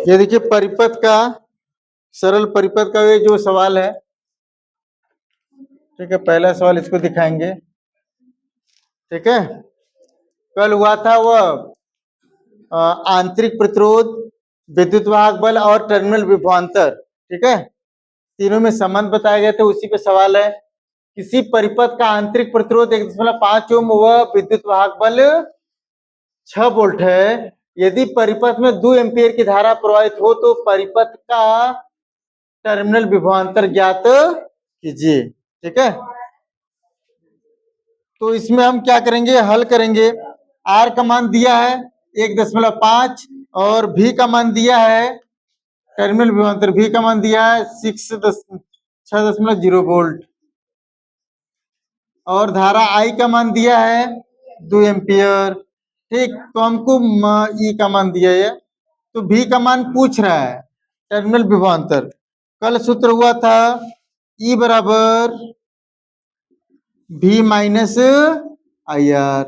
ये देखिए परिपथ का, सरल परिपथ का ये जो सवाल है, ठीक है, पहला सवाल इसको दिखाएंगे। ठीक है, कल हुआ था वह आंतरिक प्रतिरोध, विद्युत वाहक बल और टर्मिनल विभवांतर। ठीक है, तीनों में संबंध बताए गए थे, उसी पे सवाल है। किसी परिपथ का आंतरिक प्रतिरोध 1.5 ओम व विद्युत वाहक बल 6 वोल्ट है। यदि परिपथ में 2 एम्पीयर की धारा प्रवाहित हो तो परिपथ का टर्मिनल विभवांतर ज्ञात कीजिए। ठीक है, तो इसमें हम क्या करेंगे, हल करेंगे। आर का मान दिया है 1.5 और भी का मान दिया है, टर्मिनल विभवांतर भी का मान दिया है 6.0 वोल्ट और धारा आई का मान दिया है 2 एम्पियर। ठीक, तो हमको ई का मान दिया है, तो भी का मान पूछ रहा है, टर्मिनल विभवांतर। कल सूत्र हुआ था ई बराबर भी माइनस आई आर।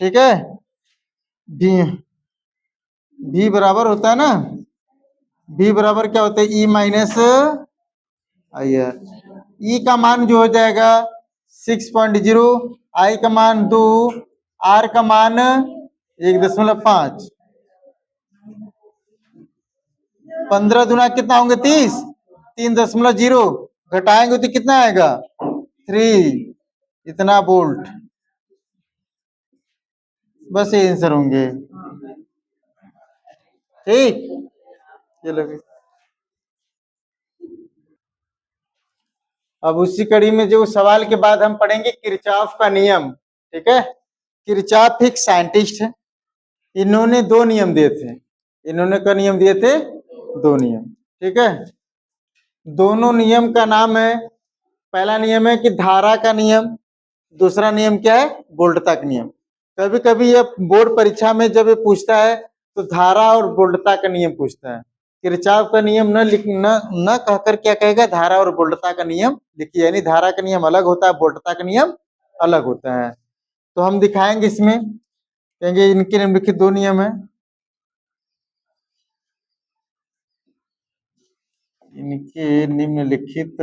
ठीक है, भी बराबर होता है ना, भी बराबर क्या होता है, ई माइनस आई आर। ई का मान जो हो जाएगा 6.0, आई का मान 2, आर का मान 1.5। 15 दुना कितना होंगे 30, 3.0 घटाएंगे तो कितना आएगा 3, इतना वोल्ट। बस ये आंसर होंगे। ठीक, चलो अब उसी कड़ी में जो सवाल के बाद हम पढ़ेंगे किरचॉफ का नियम। ठीक है, किरचॉफ एक साइंटिस्ट है, इन्होंने 2 नियम दिए थे। इन्होंने क्या नियम दिए थे, 2 नियम। ठीक है, दोनों नियम का नाम है, पहला नियम है कि धारा का नियम, दूसरा नियम क्या है, वोल्टता का नियम। कभी कभी ये बोर्ड परीक्षा में जब ये पूछता है तो धारा और वोल्टता का नियम पूछता है। किरचॉफ का नियम न कहकर क्या कहेगा, धारा और वोल्टता का नियम लिखिए, यानी धारा का नियम अलग होता है, वोल्टता का नियम अलग होता है। तो हम दिखाएंगे इसमें, कहेंगे इनके निम्नलिखित 2 नियम है, इनके निम्नलिखित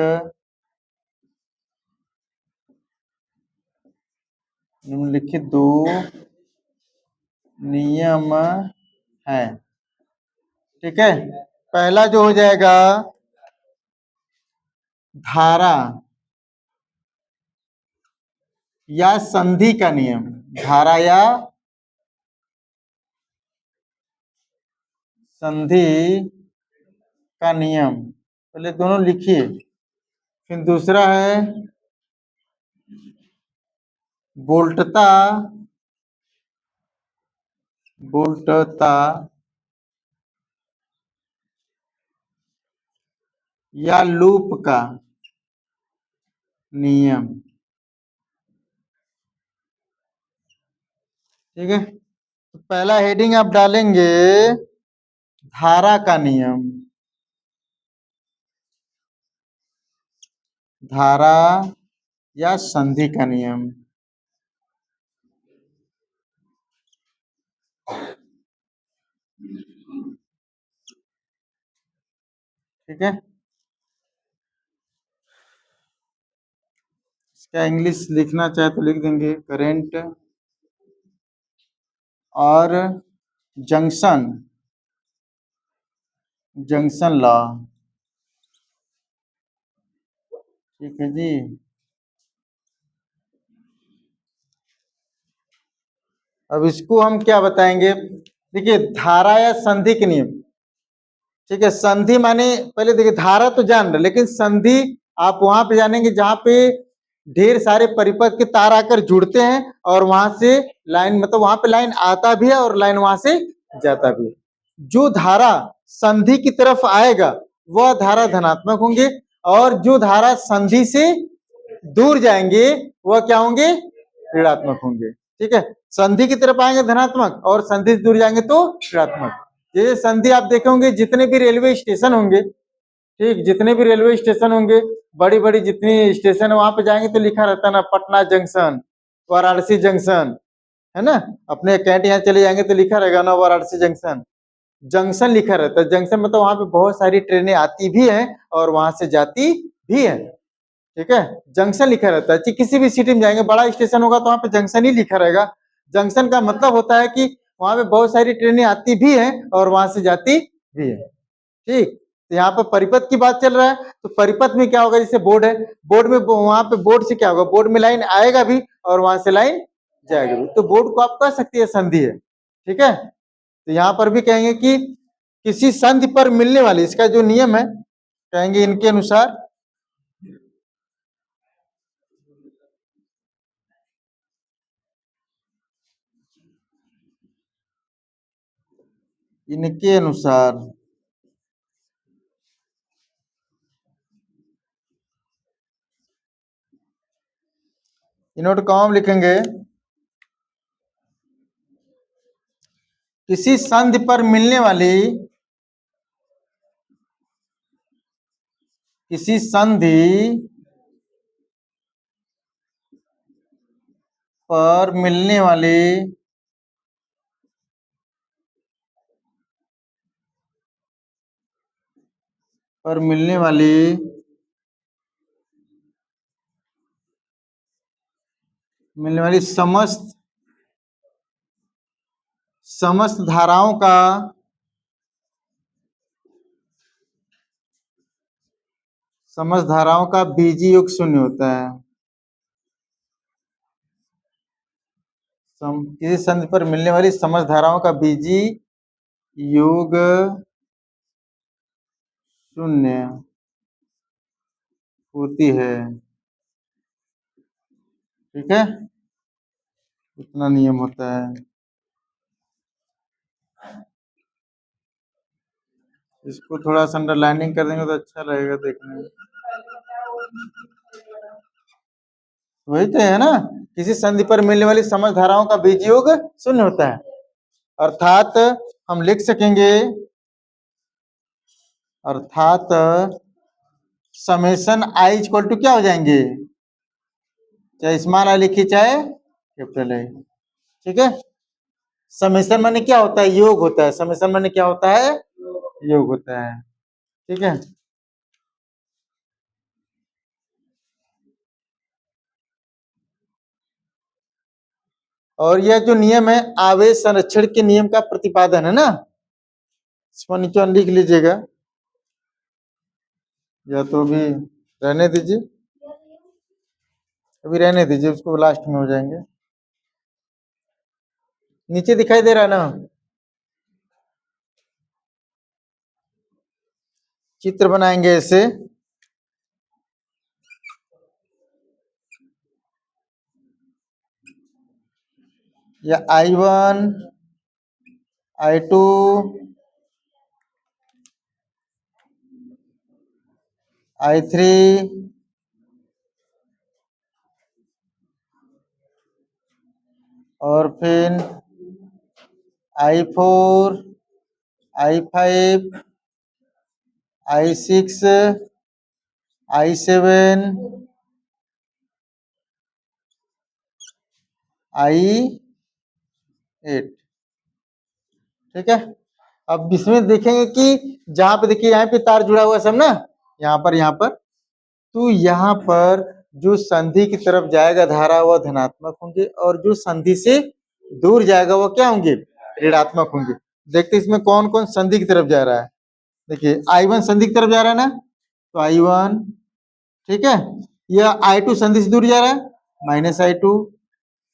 निम्नलिखित 2 नियम है। ठीक है, पहला जो हो जाएगा धारा या संधि का नियम, धारा या संधि का नियम, पहले दोनों लिखिए। फिर दूसरा है वोल्टता, वोल्टता या लूप का नियम। ठीक है, तो पहला हेडिंग आप डालेंगे धारा का नियम, धारा या संधि का नियम। ठीक है, इसका इंग्लिश लिखना चाहे तो लिख देंगे, करंट और जंक्शन, जंक्शन लॉ। ठीक है जी, अब इसको हम क्या बताएंगे, देखिए धारा या संधि के नियम। ठीक है, संधि माने पहले देखिए धारा तो जान रहे, लेकिन संधि आप वहां पे जानेंगे जहां पे ढेर सारे परिपथ के तार आकर जुड़ते हैं और वहां से लाइन, मतलब वहां पे लाइन आता भी है और लाइन वहां से जाता भी है। जो धारा संधि की तरफ आएगा वह धारा धनात्मक होंगे, और जो धारा संधि से दूर जाएंगे वह क्या होंगे, ऋणात्मक होंगे। ठीक है, संधि की तरफ आएंगे धनात्मक और संधि से दूर जाएंगे तो ऋणात्मक। जैसे संधि आप देखेंगे जितने भी रेलवे स्टेशन होंगे, ठीक, जितने भी रेलवे स्टेशन होंगे, बड़ी बड़ी जितनी स्टेशन है वहां पे जाएंगे तो लिखा रहता है ना, पटना जंक्शन, वाराणसी जंक्शन, है ना। अपने कैंट यहाँ चले जाएंगे तो लिखा रहेगा ना वाराणसी जंक्शन। जंक्शन लिखा रहता है। जंक्शन मतलब वहां पे बहुत सारी ट्रेनें आती भी हैं और वहां से जाती भी है। ठीक है, जंक्शन लिखा रहता है। किसी भी सिटी में जाएंगे, बड़ा स्टेशन होगा तो वहां पे जंक्शन ही लिखा रहेगा। जंक्शन का मतलब होता है कि वहां पे बहुत सारी ट्रेनें आती भी हैं और वहां से जाती भी है। ठीक, तो यहाँ पर परिपथ की बात चल रहा है, तो परिपथ में क्या होगा, जैसे बोर्ड है, बोर्ड में वहां पे बोर्ड से क्या होगा, बोर्ड में लाइन आएगा भी और वहां से लाइन जाएगा भी, तो बोर्ड को आप कह सकते हैं संधि है। ठीक है, तो यहाँ पर भी कहेंगे कि किसी संधि पर मिलने वाली, इसका जो नियम है कहेंगे इनके अनुसार, इनके अनुसार इनोट कॉम लिखेंगे, किसी संधि पर मिलने वाली, किसी संधि पर मिलने वाली पर मिलने वाली मिलने वाली समस्त समस्त धाराओं का समस्त धाराओं का बीजी योग शून्य होता है। किसी संधि पर मिलने वाली समस्त धाराओं का बीजी योग शून्य होती है। ठीक है, इतना नियम होता है। इसको थोड़ा सा अंडरलाइनिंग कर देंगे तो अच्छा रहेगा देखने में। वही तो है ना, किसी संधि पर मिलने वाली समस्त धाराओं का बीज योग शून्य होता है। अर्थात हम लिख सकेंगे, अर्थात समेशन आई इक्वल टू क्या हो जाएंगे, चाहे स्मॉल आई लिखिए चाहे कैपिटल आई। ठीक है, समेशन माने क्या होता है, योग होता है। समेशन माने क्या होता है, योग होता है। ठीक है, और यह जो नियम है आवेश संरक्षण के नियम का प्रतिपादन है ना, इसको नीचे लिख लीजिएगा, या तो अभी रहने दीजिए, अभी रहने दीजिए, उसको लास्ट में हो जाएंगे। नीचे दिखाई दे रहा है ना, चित्र बनाएंगे ऐसे, या I1 I2 I3 और फिर I4 I5 I6 I7 I8। ठीक है, अब इसमें देखेंगे कि जहां पे देखिए यहाँ पे तार जुड़ा हुआ है सब ना, यहाँ पर, तो यहाँ पर जो संधि की तरफ जाएगा धारा वह धनात्मक होंगे और जो संधि से दूर जाएगा वो क्या होंगे, ऋणात्मक होंगे। देखते इसमें कौन कौन संधि की तरफ जा रहा है। देखिए I1 संधि की तरफ जा रहा है ना, तो I1, ठीक है, यह I2 संधि से दूर जा रहा है, -I2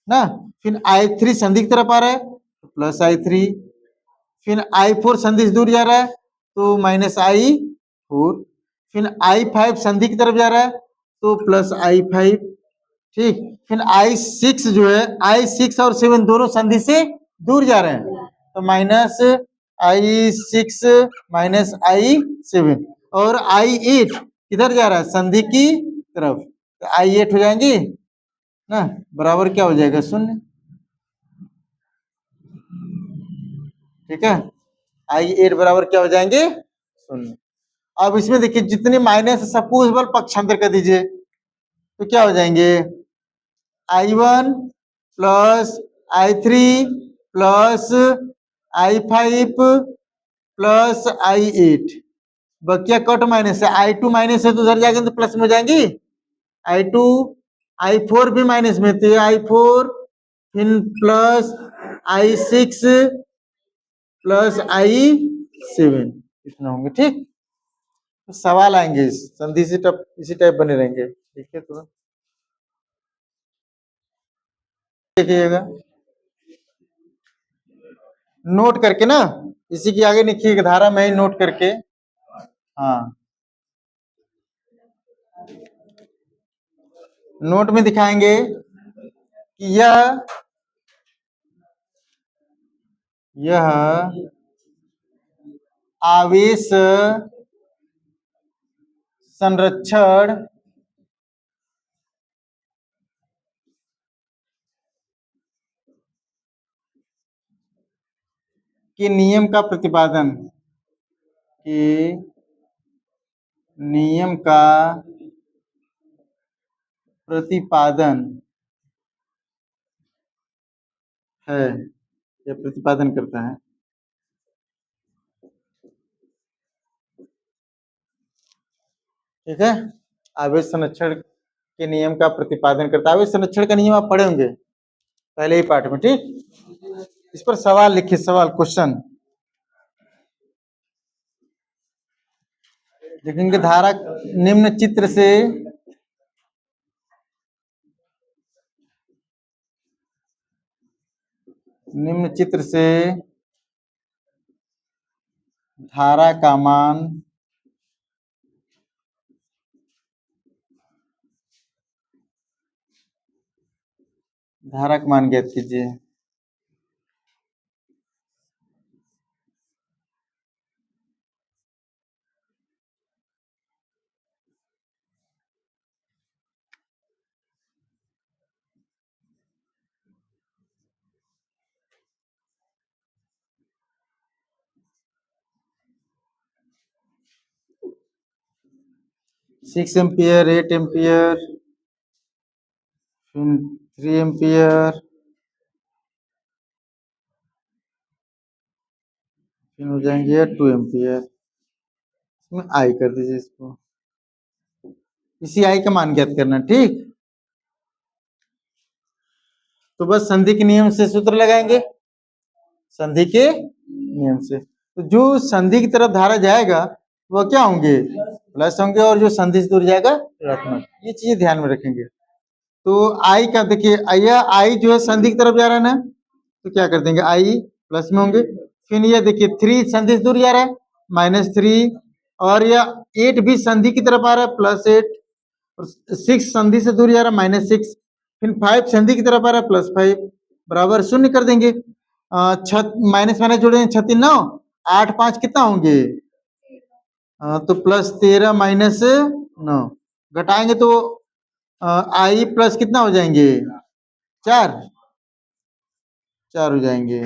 ना, फिर I3 संधि की तरफ आ रहा है तो +I3, फिर I4 संधि से दूर जा रहा है तो -I4, फिर I5 संधि की तरफ जा रहा है तो +I5। ठीक, फिर I6 जो है, I6 और 7 दोनों संधि से दूर जा रहे हैं तो -I6 -I7, और I8 किधर जा रहा है, संधि की तरफ, तो I8 हो जाएंगी ना, बराबर क्या हो जाएगा, शून्य। ठीक है, I8 बराबर क्या हो जाएंगे, शून्य। अब इसमें देखिए जितने माइनस सबको उस बल पक्षांतर कर दीजिए तो क्या हो जाएंगे, I1 plus I3 plus I5 plus I8, बकिया कट माइनस है, I2 माइनस है तो उधर जाएंगे तो प्लस में हो जाएंगी, I2 I4 भी माइनस में थे, I4 फिर प्लस I6 प्लस I7 इतना होंगे। ठीक, तो सवाल आएंगे संधि से इसी टाइप बने रहेंगे। देखिए तो देखिएगा नोट करके ना, इसी के आगे लिखिएगा धारा में ही नोट करके। हाँ, नोट में दिखाएंगे कि यह आवेश संरक्षण के नियम का प्रतिपादन है या प्रतिपादन करता है। ठीक है, आवेश संरक्षण के नियम का प्रतिपादन करता है। आवेश संरक्षण का नियम आप पढ़े होंगे पहले ही पाठ में। ठीक, इस पर सवाल लिखिए, सवाल क्वेश्चन देखेंगे। धारा निम्न चित्र से धारा का मान ज्ञात कीजिए। सिक्स एम्पियर, 8 एम्पियर, 3 एम्पियर, फिर हो जाएंगे 2 एम्पियर। इसमें आई कर दीजिए, इसको इसी आई का मान ज्ञात करना। ठीक, तो बस संधि के नियम से सूत्र लगाएंगे, संधि के नियम से। तो जो संधि की तरफ धारा जाएगा वह क्या होंगे, प्लस होंगे, और जो संधि से दूर जाएगा ऋणात्मक। ये चीजें ध्यान में रखेंगे। तो आई का देखिए, यह आई जो है संधि की तरफ जा रहा है ना, तो क्या कर देंगे, आई प्लस में होंगे। फिर ये देखिए 3 संधि से दूर जा रहा है, -3, और यह 8 भी संधि की तरफ आ रहा है, +8, और 6 संधि से दूर जा रहा है, -6, फिर 5 संधि की तरफ आ रहा है, +5, बराबर 0 कर देंगे। माइनस माइनस जोड़ेंगे, 36 9, 8 5 कितना होंगे, तो +13 -9, घटाएंगे तो आई प्लस कितना हो जाएंगे, 4 हो जाएंगे।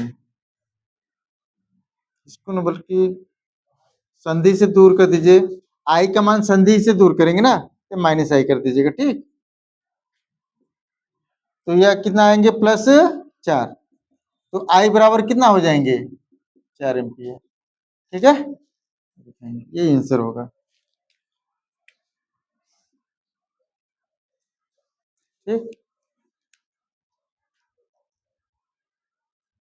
इसको न बल्कि संधि से दूर कर दीजिए, आई का मान संधि से दूर करेंगे ना, तो -i कर दीजिएगा। ठीक, तो यह कितना आएंगे, +4, तो आई बराबर कितना हो जाएंगे, 4 एम्पियर। ठीक है, ये आंसर होगा। ठीक।